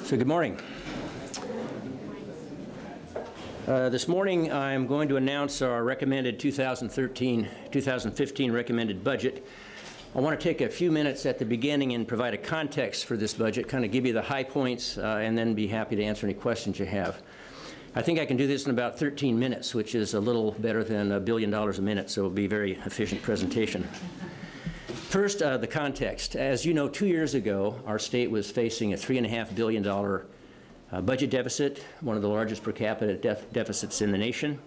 So good morning. This morning I'm going to announce our recommended 2015 recommended budget. I want to take a few minutes at the beginning and provide a context for this budget, kind of give you the high points, and then be happy to answer any questions you have. I think I can do this in about 13 minutes, which is a little better than $1 billion a minute, so it'll be a very efficient presentation. First, the context. As you know, 2 years ago, our state was facing a $3.5 billion budget deficit, one of the largest per capita deficits in the nation.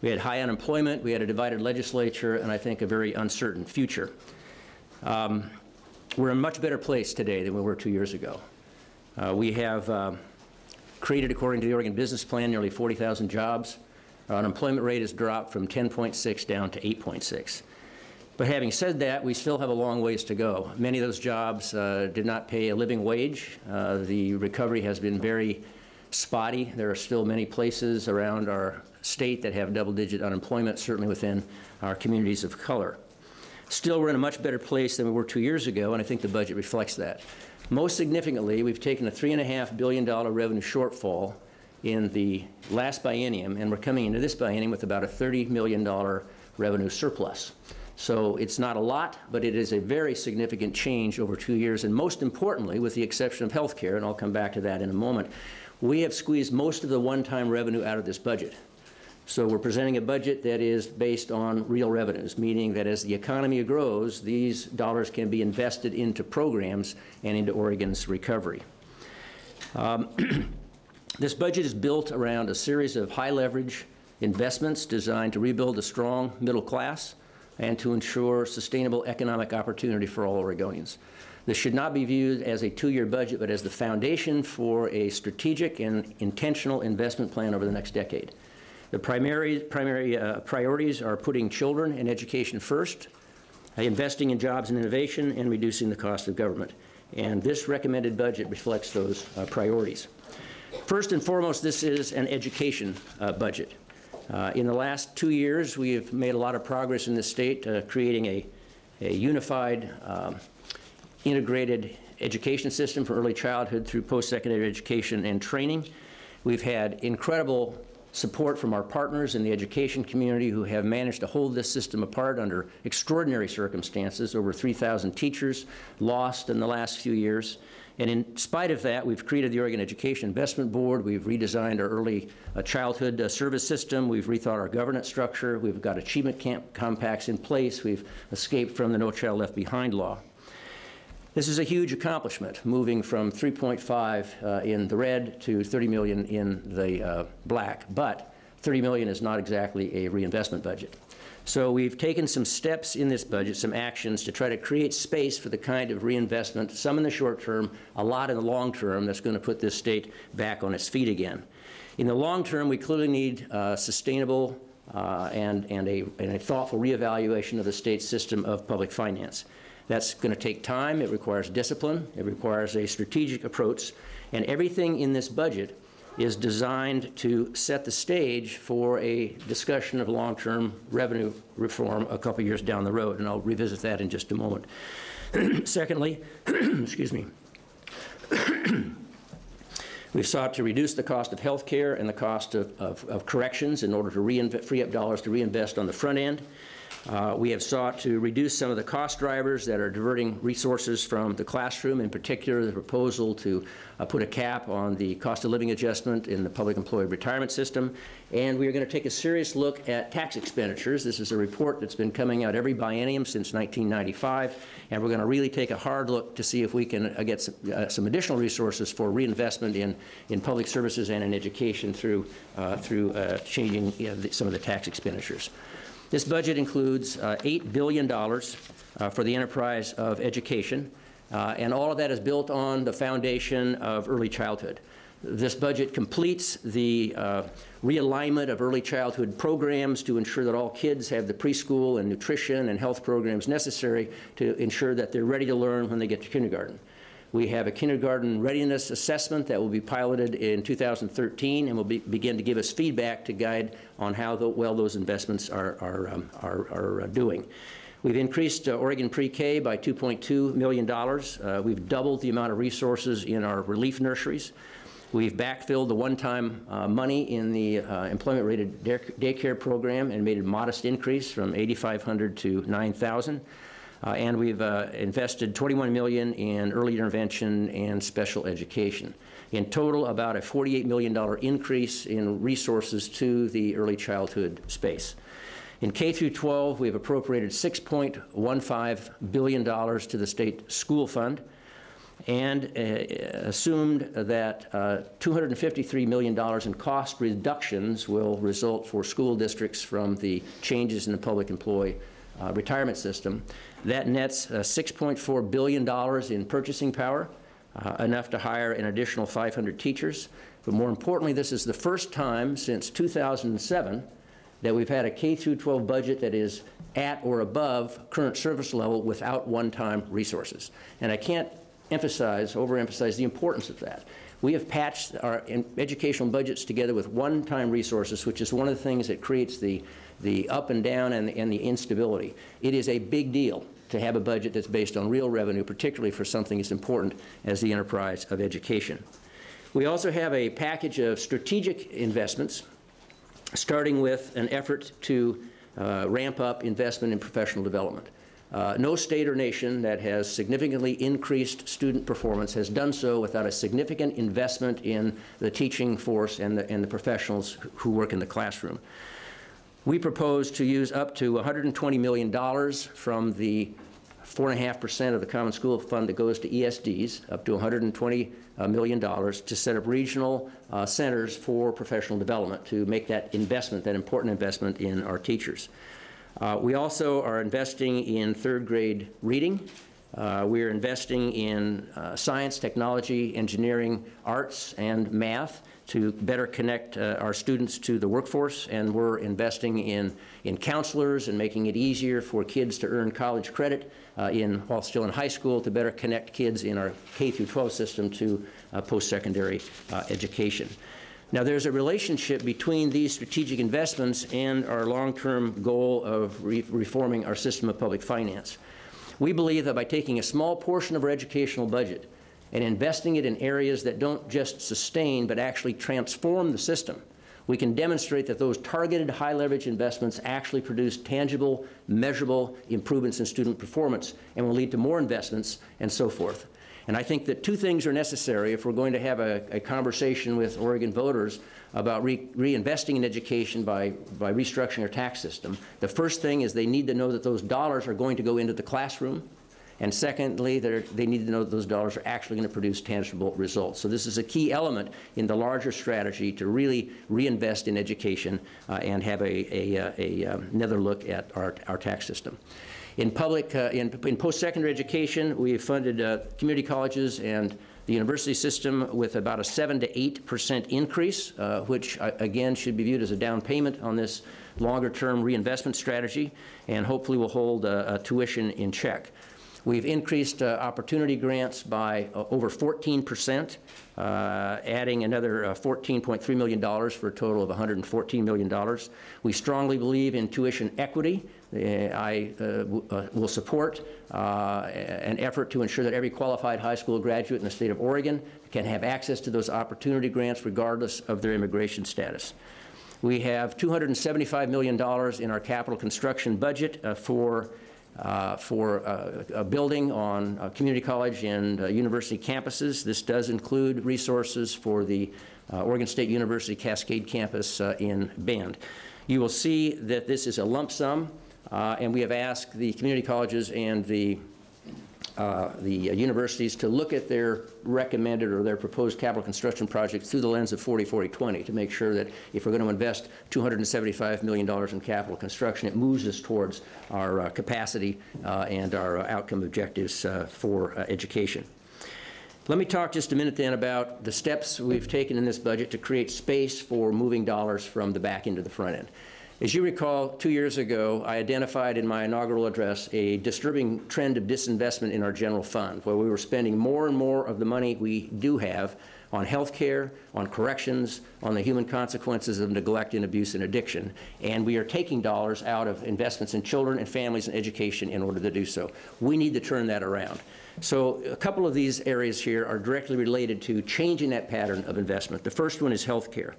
We had high unemployment, we had a divided legislature, and I think a very uncertain future. We're in a much better place today than we were 2 years ago. We have created, according to the Oregon Business Plan, nearly 40,000 jobs. Our unemployment rate has dropped from 10.6 down to 8.6. But having said that, we still have a long ways to go. Many of those jobs did not pay a living wage. The recovery has been very spotty. There are still many places around our state that have double-digit unemployment, certainly within our communities of color. Still, we're in a much better place than we were 2 years ago, and I think the budget reflects that. Most significantly, we've taken a $3.5 billion revenue shortfall in the last biennium, and we're coming into this biennium with about a $30 million revenue surplus. So it's not a lot, but it is a very significant change over 2 years, and most importantly, with the exception of health care, and I'll come back to that in a moment, we have squeezed most of the one-time revenue out of this budget. So we're presenting a budget that is based on real revenues, meaning that as the economy grows, these dollars can be invested into programs and into Oregon's recovery. This budget is built around a series of high-leverage investments designed to rebuild a strong middle class and to ensure sustainable economic opportunity for all Oregonians. This should not be viewed as a two-year budget, but as the foundation for a strategic and intentional investment plan over the next decade. The primary priorities are putting children and education first, investing in jobs and innovation, and reducing the cost of government. And this recommended budget reflects those priorities. First and foremost, this is an education budget. In the last 2 years, we have made a lot of progress in this state, creating a unified, integrated education system for early childhood through post-secondary education and training. We've had incredible support from our partners in the education community who have managed to hold this system apart under extraordinary circumstances. Over 3,000 teachers lost in the last few years. And in spite of that, we've created the Oregon Education Investment Board. We've redesigned our early childhood service system. We've rethought our governance structure. We've got achievement compacts in place. We've escaped from the No Child Left Behind law. This is a huge accomplishment, moving from 3.5 in the red to 30 million in the black. But 30 million is not exactly a reinvestment budget. So we've taken some steps in this budget, some actions to try to create space for the kind of reinvestment, some in the short term, a lot in the long term, that's going to put this state back on its feet again. In the long term, we clearly need sustainable and a thoughtful reevaluation of the state's system of public finance. That's going to take time. It requires discipline. It requires a strategic approach. And everything in this budget is designed to set the stage for a discussion of long-term revenue reform a couple years down the road, and I'll revisit that in just a moment. Secondly, excuse me, we've sought to reduce the cost of health care and the cost of corrections in order to free up dollars to reinvest on the front end. We have sought to reduce some of the cost drivers that are diverting resources from the classroom, in particular the proposal to put a cap on the cost of living adjustment in the public employee retirement system. And we are going to take a serious look at tax expenditures. This is a report that's been coming out every biennium since 1995, and we're going to really take a hard look to see if we can get some additional resources for reinvestment in public services and in education through changing some of the tax expenditures. This budget includes $8 billion for the enterprise of education, and all of that is built on the foundation of early childhood. This budget completes the realignment of early childhood programs to ensure that all kids have the preschool and nutrition and health programs necessary to ensure that they're ready to learn when they get to kindergarten. We have a kindergarten readiness assessment that will be piloted in 2013 and will begin to give us feedback to guide on how well those investments are doing. We've increased Oregon Pre-K by $2.2 million. We've doubled the amount of resources in our relief nurseries. We've backfilled the one-time money in the employment-rated daycare program and made a modest increase from $8,500 to $9,000. And we've invested $21 million in early intervention and special education. In total, about a $48 million increase in resources to the early childhood space. In K through 12, we've appropriated $6.15 billion to the state school fund and assumed that $253 million in cost reductions will result for school districts from the changes in the public employee retirement system. That nets $6.4 billion in purchasing power, enough to hire an additional 500 teachers. But more importantly, this is the first time since 2007 that we've had a K through 12 budget that is at or above current service level without one-time resources. And I can't overemphasize the importance of that. We have patched our educational budgets together with one-time resources, which is one of the things that creates the up and down and the instability. It is a big deal to have a budget that's based on real revenue, particularly for something as important as the enterprise of education. We also have a package of strategic investments, starting with an effort to ramp up investment in professional development. No state or nation that has significantly increased student performance has done so without a significant investment in the teaching force and the professionals who work in the classroom. We propose to use up to $120 million from the 4.5% of the Common School Fund that goes to ESDs, up to $120 million, to set up regional centers for professional development to make that investment, that important investment in our teachers. We also are investing in third grade reading. We are investing in science, technology, engineering, arts, and math to better connect our students to the workforce, and we're investing in counselors and making it easier for kids to earn college credit while still in high school, to better connect kids in our K through 12 system to post-secondary education. Now, there's a relationship between these strategic investments and our long-term goal of reforming our system of public finance. We believe that by taking a small portion of our educational budget and investing it in areas that don't just sustain but actually transform the system, we can demonstrate that those targeted high-leverage investments actually produce tangible, measurable improvements in student performance and will lead to more investments and so forth. And I think that two things are necessary if we're going to have a conversation with Oregon voters about reinvesting in education by restructuring our tax system. The first thing is they need to know that those dollars are going to go into the classroom. And secondly, they need to know that those dollars are actually going to produce tangible results. So this is a key element in the larger strategy to really reinvest in education and have another look at our tax system. In post-secondary education, we have funded community colleges and the university system with about a 7 to 8% increase, which again should be viewed as a down payment on this longer-term reinvestment strategy, and hopefully will hold tuition in check. We've increased opportunity grants by over 14%, adding another $14.3 million for a total of $114 million. We strongly believe in tuition equity. I will support an effort to ensure that every qualified high school graduate in the state of Oregon can have access to those opportunity grants regardless of their immigration status. We have $275 million in our capital construction budget for a building on community college and university campuses. This does include resources for the Oregon State University Cascade campus in Bend. You will see that this is a lump sum, and we have asked the community colleges and the universities to look at their recommended or their proposed capital construction projects through the lens of 40-40-20 to make sure that if we're going to invest $275 million in capital construction, it moves us towards our capacity and our outcome objectives for education. Let me talk just a minute then about the steps we've taken in this budget to create space for moving dollars from the back end to the front end. As you recall, 2 years ago, I identified in my inaugural address a disturbing trend of disinvestment in our general fund, where we were spending more and more of the money we do have on health care, on corrections, on the human consequences of neglect and abuse and addiction, and we are taking dollars out of investments in children and families and education in order to do so. We need to turn that around. So a couple of these areas here are directly related to changing that pattern of investment. The first one is health care.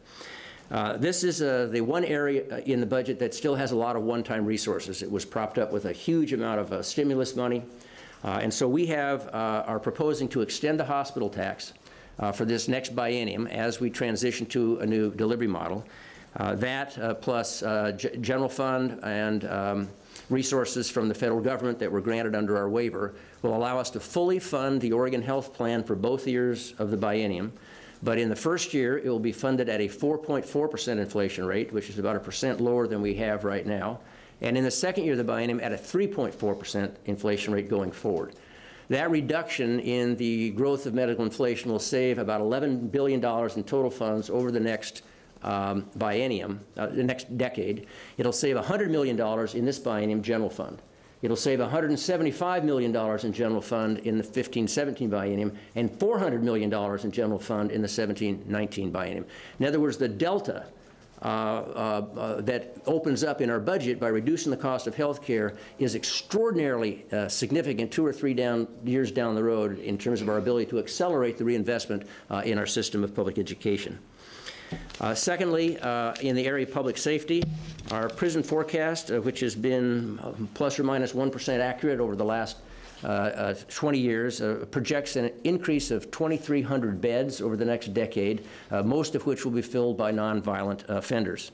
This is the one area in the budget that still has a lot of one-time resources. It was propped up with a huge amount of stimulus money. And so we are proposing to extend the hospital tax for this next biennium as we transition to a new delivery model. That plus general fund and resources from the federal government that were granted under our waiver will allow us to fully fund the Oregon Health Plan for both years of the biennium. But in the first year, it will be funded at a 4.4% inflation rate, which is about 1% lower than we have right now. And in the second year of the biennium, at a 3.4% inflation rate going forward. That reduction in the growth of medical inflation will save about $11 billion in total funds over the next biennium, the next decade. It'll save $100 million in this biennium general fund. It'll save $175 million in general fund in the 15-17 biennium and $400 million in general fund in the 17-19 biennium. In other words, the delta that opens up in our budget by reducing the cost of health care is extraordinarily significant 2 or 3 years down the road in terms of our ability to accelerate the reinvestment in our system of public education. Secondly, in the area of public safety, our prison forecast, which has been plus or minus 1% accurate over the last 20 years, projects an increase of 2,300 beds over the next decade, most of which will be filled by nonviolent offenders.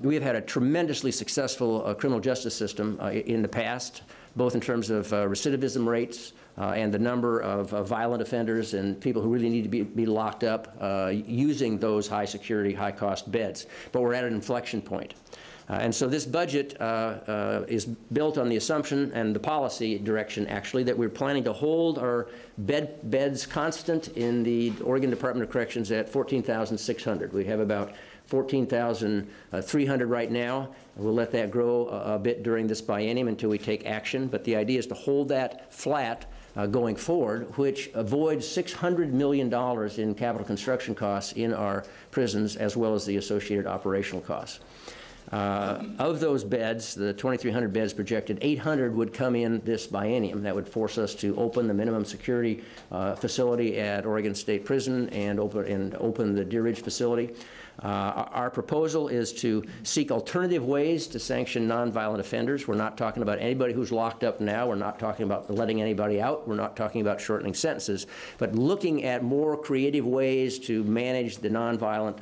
We have had a tremendously successful criminal justice system in the past, both in terms of recidivism rates and the number of violent offenders and people who really need to be locked up using those high security, high cost beds. But we're at an inflection point. And so this budget is built on the assumption and the policy direction, actually, that we're planning to hold our beds constant in the Oregon Department of Corrections at 14,600. We have about 14,300 right now. We'll let that grow a bit during this biennium until we take action. But the idea is to hold that flat going forward, which avoids $600 million in capital construction costs in our prisons, as well as the associated operational costs. Of those beds, the 2,300 beds projected, 800 would come in this biennium. That would force us to open the minimum security facility at Oregon State Prison and open the Deer Ridge facility. Our proposal is to seek alternative ways to sanction nonviolent offenders. We're not talking about anybody who's locked up now. We're not talking about letting anybody out. We're not talking about shortening sentences, but looking at more creative ways to manage the nonviolent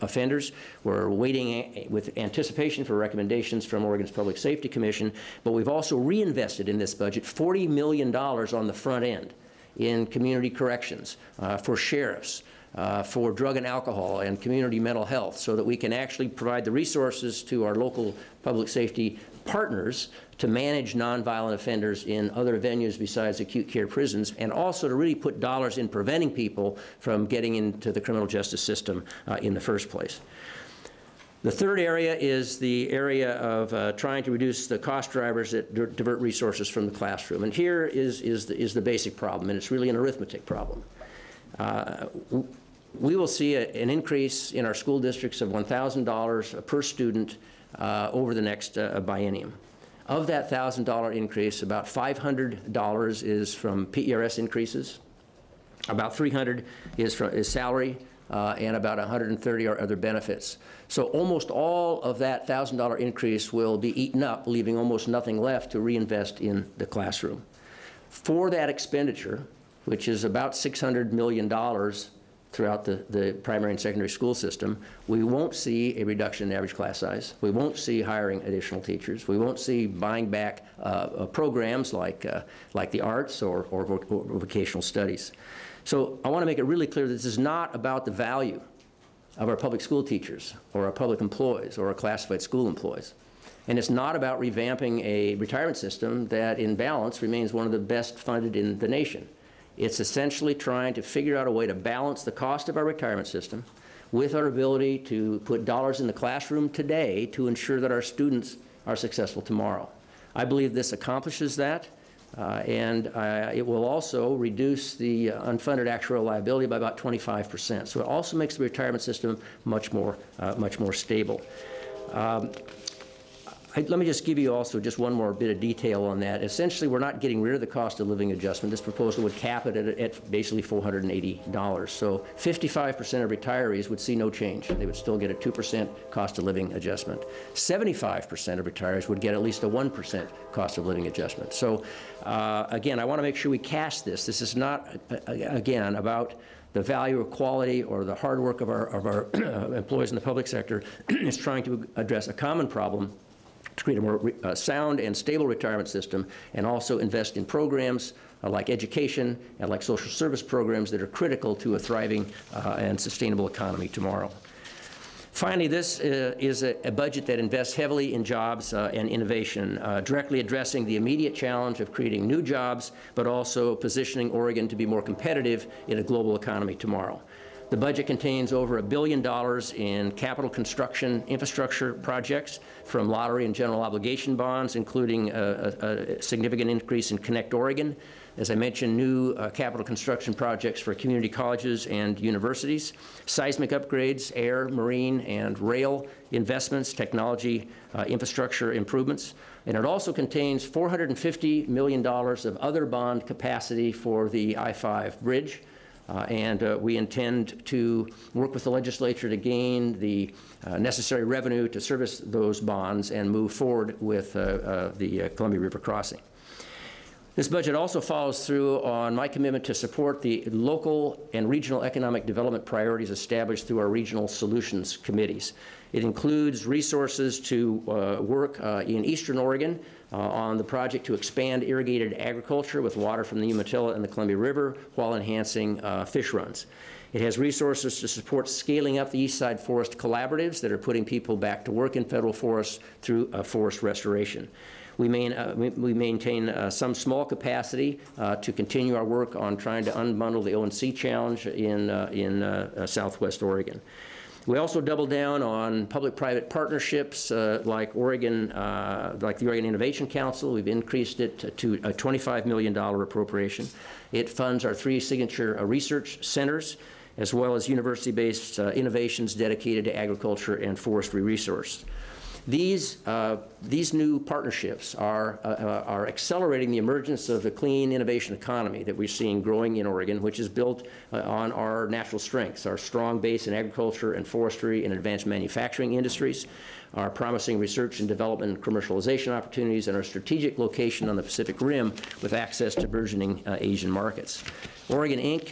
offenders. We're waiting with anticipation for recommendations from Oregon's Public Safety Commission, but we've also reinvested in this budget $40 million on the front end in community corrections, for sheriffs, for drug and alcohol and community mental health, so that we can actually provide the resources to our local public safety partners to manage nonviolent offenders in other venues besides acute care prisons, and also to really put dollars in preventing people from getting into the criminal justice system in the first place. The third area is the area of trying to reduce the cost drivers that divert resources from the classroom. And here is the basic problem, and it's really an arithmetic problem. We will see an increase in our school districts of $1,000 per student over the next biennium. Of that $1,000 increase, about $500 is from PERS increases, about $300 is salary, and about $130 are other benefits. So almost all of that $1,000 increase will be eaten up, leaving almost nothing left to reinvest in the classroom. For that expenditure, which is about $600 million throughout the primary and secondary school system, we won't see a reduction in average class size. We won't see hiring additional teachers. We won't see buying back programs like the arts or vocational studies. So I want to make it really clear that this is not about the value of our public school teachers or our public employees or our classified school employees. And it's not about revamping a retirement system that, in balance, remains one of the best funded in the nation. It's essentially trying to figure out a way to balance the cost of our retirement system with our ability to put dollars in the classroom today to ensure that our students are successful tomorrow. I believe this accomplishes that, and it will also reduce the unfunded actuarial liability by about 25%. So it also makes the retirement system much more stable. Let me just give you also just one more bit of detail on that. Essentially, we're not getting rid of the cost of living adjustment. This proposal would cap it at basically $480. So 55% of retirees would see no change. They would still get a 2% cost of living adjustment. 75% of retirees would get at least a 1% cost of living adjustment. So again, I want to make sure we cast this. This is not, again, about the value of quality or the hard work of our employees in the public sector. It's trying to address a common problem to create a more sound and stable retirement system, and also invest in programs like education and like social service programs that are critical to a thriving and sustainable economy tomorrow. Finally, this is a budget that invests heavily in jobs and innovation, directly addressing the immediate challenge of creating new jobs, but also positioning Oregon to be more competitive in a global economy tomorrow. The budget contains over $1 billion in capital construction infrastructure projects, from lottery and general obligation bonds, including a significant increase in Connect Oregon. As I mentioned, new capital construction projects for community colleges and universities, seismic upgrades, air, marine, and rail investments, technology, infrastructure improvements. And it also contains $450 million of other bond capacity for the I-5 bridge. And we intend to work with the legislature to gain the necessary revenue to service those bonds and move forward with the Columbia River crossing. This budget also follows through on my commitment to support the local and regional economic development priorities established through our regional solutions committees. It includes resources to work in Eastern Oregon on the project to expand irrigated agriculture with water from the Umatilla and the Columbia River while enhancing fish runs. It has resources to support scaling up the East Side Forest collaboratives that are putting people back to work in federal forests through forest restoration. We maintain some small capacity to continue our work on trying to unbundle the O&C challenge in Southwest Oregon. We also double down on public-private partnerships like the Oregon Innovation Council. We've increased it to a $25 million appropriation. It funds our 3 signature research centers, as well as university-based innovations dedicated to agriculture and forestry resource. These new partnerships are accelerating the emergence of the clean innovation economy that we're seeing growing in Oregon, which is built on our natural strengths, our strong base in agriculture and forestry and advanced manufacturing industries, our promising research and development and commercialization opportunities, and our strategic location on the Pacific Rim with access to burgeoning Asian markets. Oregon Inc.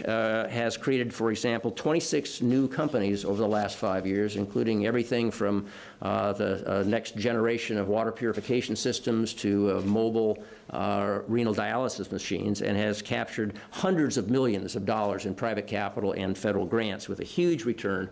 Has created, for example, 26 new companies over the last 5 years, including everything from the next generation of water purification systems to mobile renal dialysis machines, and has captured hundreds of millions of dollars in private capital and federal grants with a huge return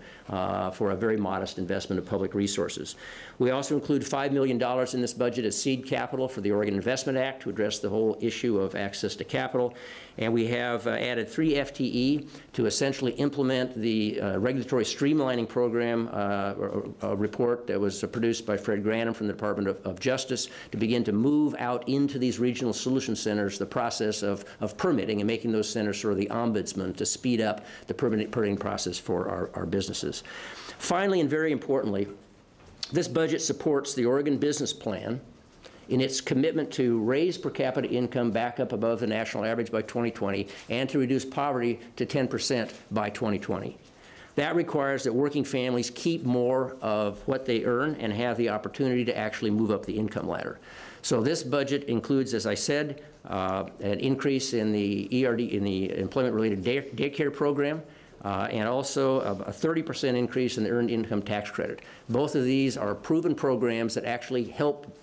for a very modest investment of public resources. We also include $5 million in this budget as seed capital for the Oregon Investment Act to address the whole issue of access to capital. And we have added 3 FTE to essentially implement the regulatory streamlining program report that was produced by Fred Granum from the Department of Justice to begin to move out into these regional solution centers the process of permitting and making those centers sort of the ombudsman to speed up the permitting process for our businesses. Finally, and very importantly, this budget supports the Oregon Business Plan in its commitment to raise per capita income back up above the national average by 2020 and to reduce poverty to 10% by 2020. That requires that working families keep more of what they earn and have the opportunity to actually move up the income ladder. So this budget includes, as I said, an increase in the ERD, in the employment-related daycare program, and also a 30% increase in the Earned Income Tax Credit. Both of these are proven programs that actually help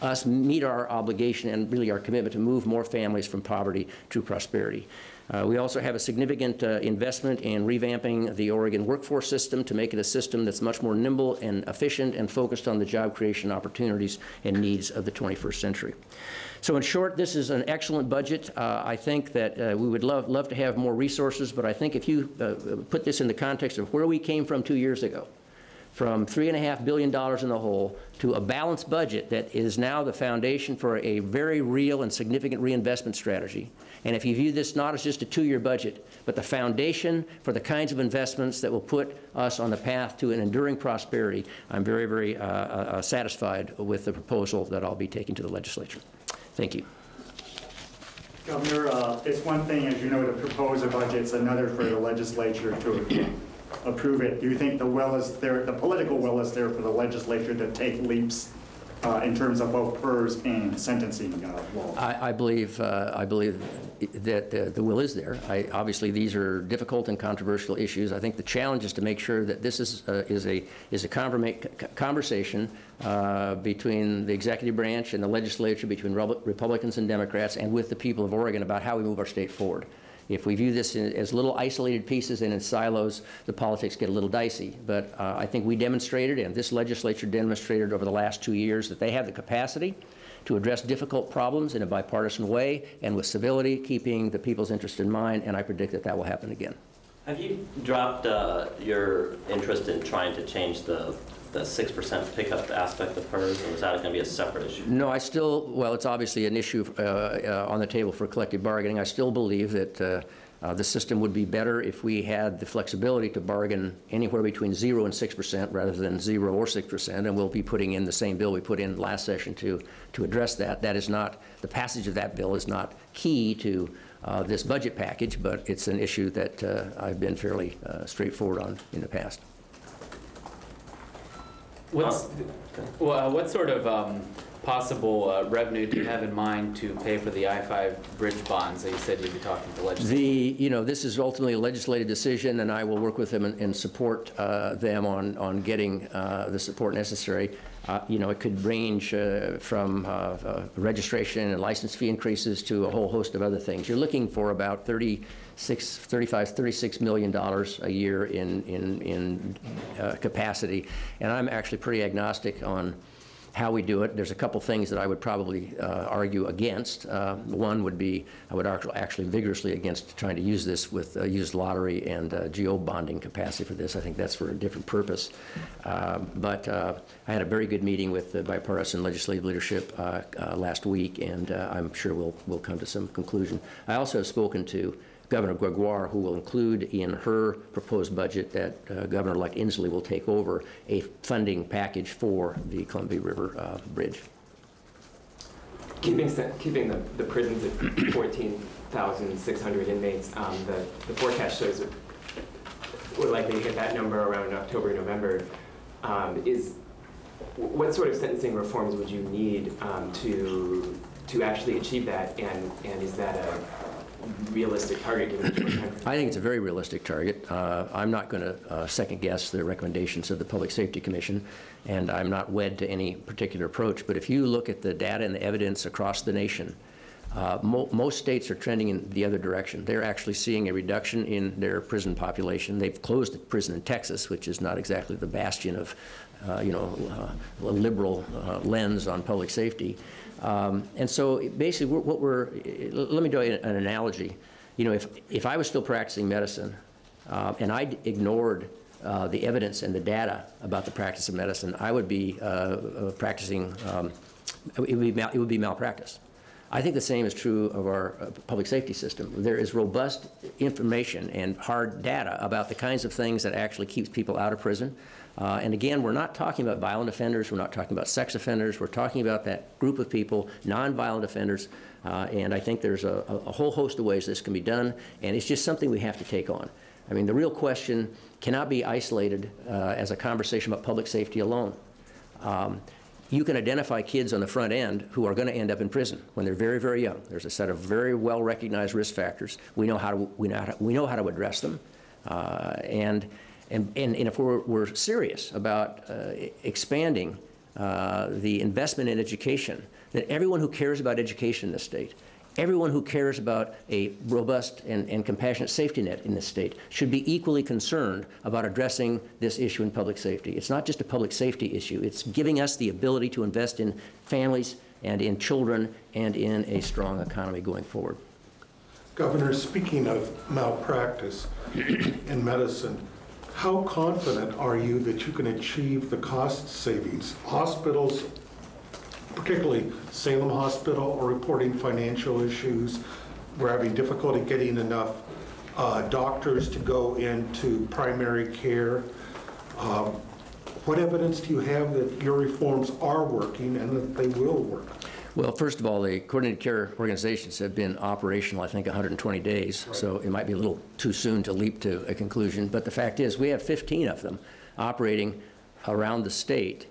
us meet our obligation and really our commitment to move more families from poverty to prosperity. We also have a significant investment in revamping the Oregon workforce system to make it a system that's much more nimble and efficient and focused on the job creation opportunities and needs of the 21st century. So in short, this is an excellent budget. I think that we would love to have more resources, but I think if you put this in the context of where we came from 2 years ago, from $3.5 billion in the hole to a balanced budget that is now the foundation for a very real and significant reinvestment strategy. And if you view this not as just a 2-year budget, but the foundation for the kinds of investments that will put us on the path to an enduring prosperity, I'm very, very satisfied with the proposal that I'll be taking to the legislature. Thank you. Governor, it's one thing, as you know, to propose a budget. It's another for the legislature to approve it. Do you think the will is there, the political will is there for the legislature to take leaps in terms of both PERS and sentencing law? I believe that the will is there. Obviously, these are difficult and controversial issues. I think the challenge is to make sure that this is a conversation between the executive branch and the legislature, between Republicans and Democrats, and with the people of Oregon about how we move our state forward. If we view this as little isolated pieces and in silos, the politics get a little dicey. But I think we demonstrated, and this legislature demonstrated over the last 2 years, that they have the capacity to address difficult problems in a bipartisan way and with civility, keeping the people's interest in mind, and I predict that that will happen again. Have you dropped your interest in trying to change the 6% pickup aspect of PERS, or is that going to be a separate issue? No, I still, well, it's obviously an issue on the table for collective bargaining. I still believe that the system would be better if we had the flexibility to bargain anywhere between 0 and 6% rather than 0 or 6%, and we'll be putting in the same bill we put in last session to address that. That is not, the passage of that bill is not key to this budget package, but it's an issue that I've been fairly straightforward on in the past. What sort of possible revenue do you have in mind to pay for the I-5 bridge bonds that you said you'd be talking to legislators? This is ultimately a legislative decision, and I will work with them and support them on getting the support necessary. It could range from registration and license fee increases to a whole host of other things. You're looking for about $36 million a year in capacity, and I'm actually pretty agnostic on how we do it. There's a couple things that I would probably argue against. One would be I would actually vigorously against trying to use this with used lottery and geo-bonding capacity for this. I think that's for a different purpose. But I had a very good meeting with the bipartisan legislative leadership last week, and I'm sure we'll come to some conclusion. I also have spoken to Governor Gregoire, who will include in her proposed budget that Governor-elect Inslee will take over a funding package for the Columbia River Bridge. Keeping the prisons at 14,600 inmates, the forecast shows that we're likely to hit that number around October, November. What sort of sentencing reforms would you need to actually achieve that, and is that a realistic target given the time? I think it's a very realistic target. I'm not going to second guess the recommendations of the Public Safety Commission, and I'm not wed to any particular approach. But if you look at the data and the evidence across the nation, most states are trending in the other direction. They're actually seeing a reduction in their prison population. They've closed a prison in Texas, which is not exactly the bastion of, a liberal lens on public safety. And so basically let me do an analogy. If I was still practicing medicine and I ignored the evidence and the data about the practice of medicine, I would be practicing, it would be malpractice. I think the same is true of our public safety system. There is robust information and hard data about the kinds of things that actually keeps people out of prison. And again, we're not talking about violent offenders, we're not talking about sex offenders, we're talking about that group of people, nonviolent offenders, and I think there's a whole host of ways this can be done, and it's just something we have to take on. I mean, the real question cannot be isolated as a conversation about public safety alone. You can identify kids on the front end who are going to end up in prison when they're very, very young. There's a set of very well-recognized risk factors. We know how to address them, and if we're serious about expanding the investment in education, that everyone who cares about education in this state, Everyone who cares about a robust and compassionate safety net in this state should be equally concerned about addressing this issue in public safety. It's not just a public safety issue. It's giving us the ability to invest in families and in children and in a strong economy going forward. Governor, speaking of malpractice in medicine, how confident are you that you can achieve the cost savings? Hospitals, particularly Salem Hospital, are reporting financial issues. We're having difficulty getting enough doctors to go into primary care. What evidence do you have that your reforms are working and that they will work? Well, first of all, the coordinated care organizations have been operational, I think, 120 days, right. So it might be a little too soon to leap to a conclusion. But the fact is, we have 15 of them operating around the state.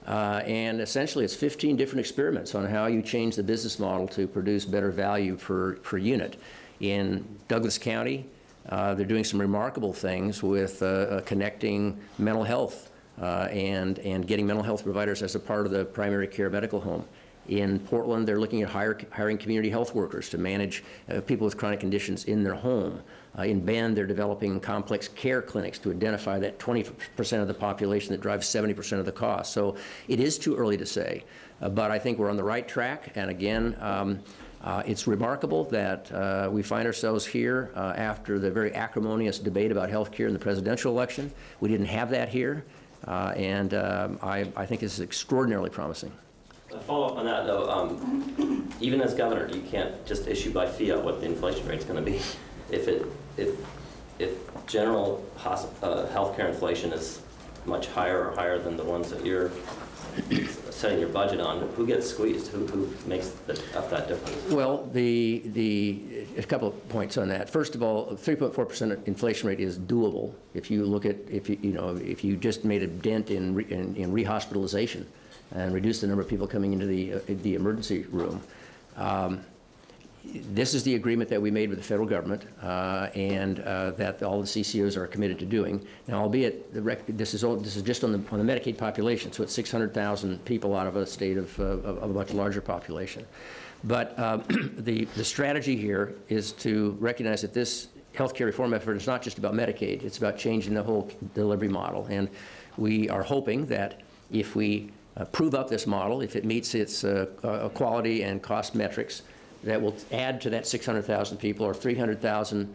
And essentially, it's 15 different experiments on how you change the business model to produce better value per unit. In Douglas County, they're doing some remarkable things with connecting mental health and getting mental health providers as a part of the primary care medical home. In Portland, they're looking at hiring community health workers to manage people with chronic conditions in their home. In Bend, they're developing complex care clinics to identify that 20% of the population that drives 70% of the cost. So it is too early to say, but I think we're on the right track. And again, it's remarkable that we find ourselves here after the very acrimonious debate about health care in the presidential election. We didn't have that here, and I think this is extraordinarily promising. A follow-up on that, though, even as governor, you can't just issue by fiat what the inflation rate's going to be. If general healthcare inflation is much higher or higher than the ones that you're setting your budget on, who gets squeezed? Who makes up that difference? Well, a couple of points on that. First of all, 3.4% inflation rate is doable if you look at if you just made a dent in rehospitalization and reduce the number of people coming into the emergency room. This is the agreement that we made with the federal government and that all the CCOs are committed to doing. Now, albeit this is just on the Medicaid population, so it's 600,000 people out of a state of a much larger population. But the strategy here is to recognize that this healthcare reform effort is not just about Medicaid; it's about changing the whole delivery model. And we are hoping that if we prove up this model, if it meets its quality and cost metrics, that will add to that 600,000 people or 300,000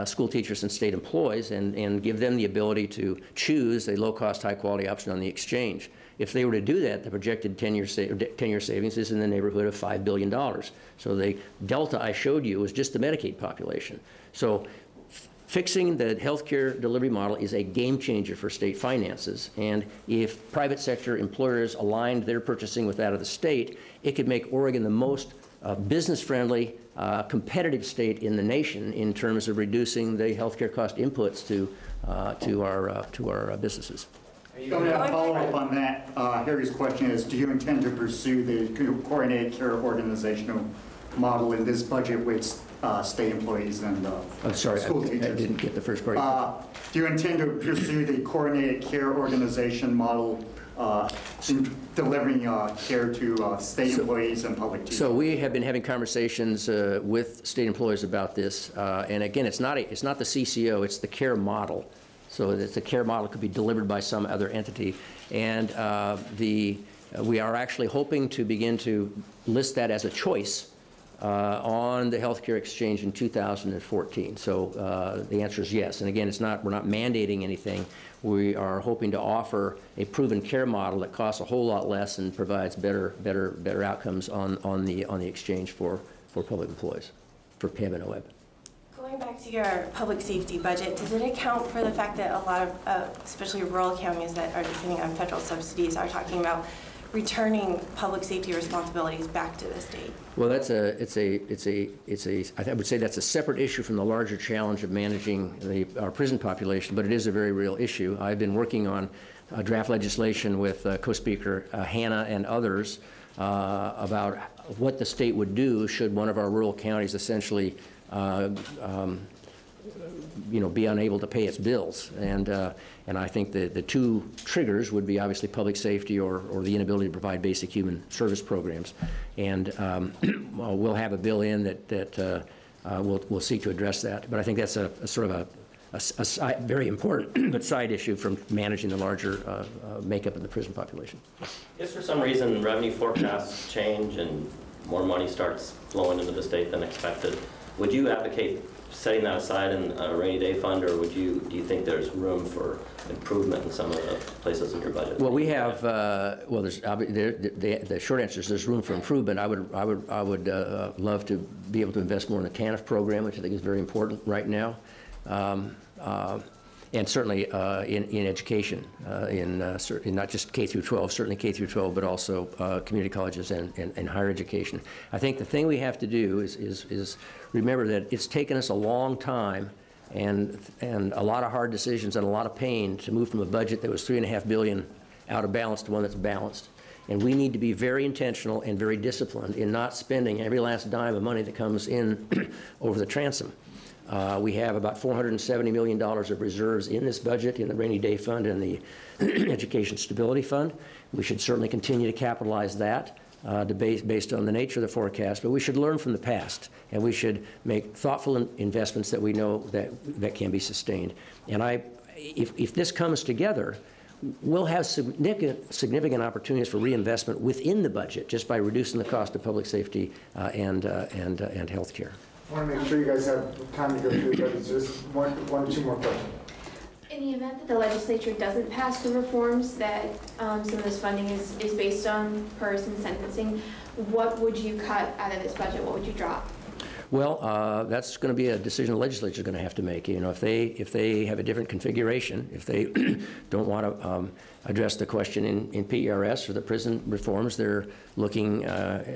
school teachers and state employees and give them the ability to choose a low-cost, high-quality option on the exchange. If they were to do that, the projected 10-year savings is in the neighborhood of $5 billion. So the delta I showed you was just the Medicaid population. So fixing the healthcare delivery model is a game changer for state finances. And if private sector employers aligned their purchasing with that of the state, it could make Oregon the most business-friendly, competitive state in the nation in terms of reducing the healthcare cost inputs to our businesses. So to follow up on that, Harry's question is, do you intend to pursue the coordinated care organizational model in this budget with state employees and I'm sorry, school I teachers? didn't get the first part. Do you intend to pursue the coordinated care organization model in delivering care to state employees and public teachers? So we have been having conversations with state employees about this, and again, it's not the CCO, it's the care model. So that the care model could be delivered by some other entity, and we are actually hoping to begin to list that as a choice on the healthcare exchange in 2014. So the answer is yes. And again, we're not mandating anything. We are hoping to offer a proven care model that costs a whole lot less and provides better outcomes on the exchange for public employees, for PEB and OEB. Going back to your public safety budget, does it account for the fact that a lot of, especially rural counties that are depending on federal subsidies, are talking about returning public safety responsibilities back to the state? Well, I would say that's a separate issue from the larger challenge of managing our prison population, but it is a very real issue. I've been working on draft legislation with Co-Speaker Hanna and others about what the state would do should one of our rural counties essentially be unable to pay its bills. And I think the two triggers would be obviously public safety or the inability to provide basic human service programs. And we'll have a bill in that we'll seek to address that. But I think that's a sort of a very important but side issue from managing the larger makeup of the prison population. If for some reason revenue forecasts change and more money starts flowing into the state than expected, would you advocate setting that aside in a rainy day fund, or do you think there's room for improvement in some of the places in your budget? Well, we have, there's, the short answer is there's room for improvement. I would love to be able to invest more in the TANF program, which I think is very important right now. And certainly in education, in not just K through 12, certainly K through 12, but also community colleges and higher education. I think the thing we have to do is remember that it's taken us a long time and a lot of hard decisions and a lot of pain to move from a budget that was $3.5 billion out of balance to one that's balanced. And we need to be very intentional and very disciplined in not spending every last dime of money that comes in over the transom. We have about $470 million of reserves in this budget, in the rainy day fund and the education stability fund. We should certainly continue to capitalize that based on the nature of the forecast, but we should learn from the past, and we should make thoughtful investments that we know that can be sustained. And if this comes together, we'll have significant opportunities for reinvestment within the budget just by reducing the cost of public safety and health care. I want to make sure you guys have time to go through, but it's just one or two more questions. In the event that the legislature doesn't pass the reforms that some of this funding is based on person sentencing, what would you cut out of this budget? What would you drop? Well, that's going to be a decision the legislature is going to have to make. If they have a different configuration, if they don't want to address the question in PERS or the prison reforms, they're looking,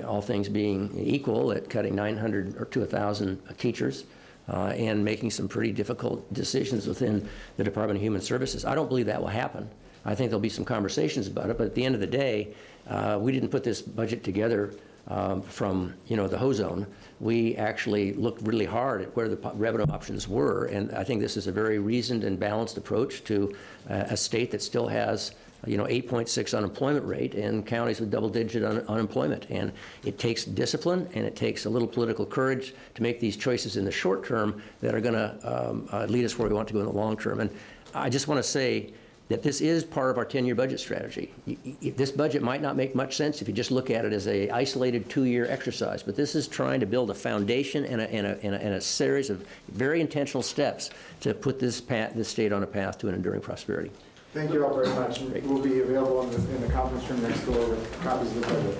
all things being equal, at cutting 900 or to 1,000 teachers and making some pretty difficult decisions within the Department of Human Services. I don't believe that will happen. I think there'll be some conversations about it, but at the end of the day, we didn't put this budget together from the ho-zone. We actually looked really hard at where the revenue options were, and I think this is a very reasoned and balanced approach to a state that still has 8.6 unemployment rate and counties with double-digit unemployment. And it takes discipline and it takes a little political courage to make these choices in the short term that are going to lead us where we want to go in the long term. And I just want to say that this is part of our 10-year budget strategy. This budget might not make much sense if you just look at it as an isolated 2-year exercise, but this is trying to build a foundation and a series of very intentional steps to put this state on a path to an enduring prosperity. Thank you all very much. We'll be available in the conference room next door with copies of the budget.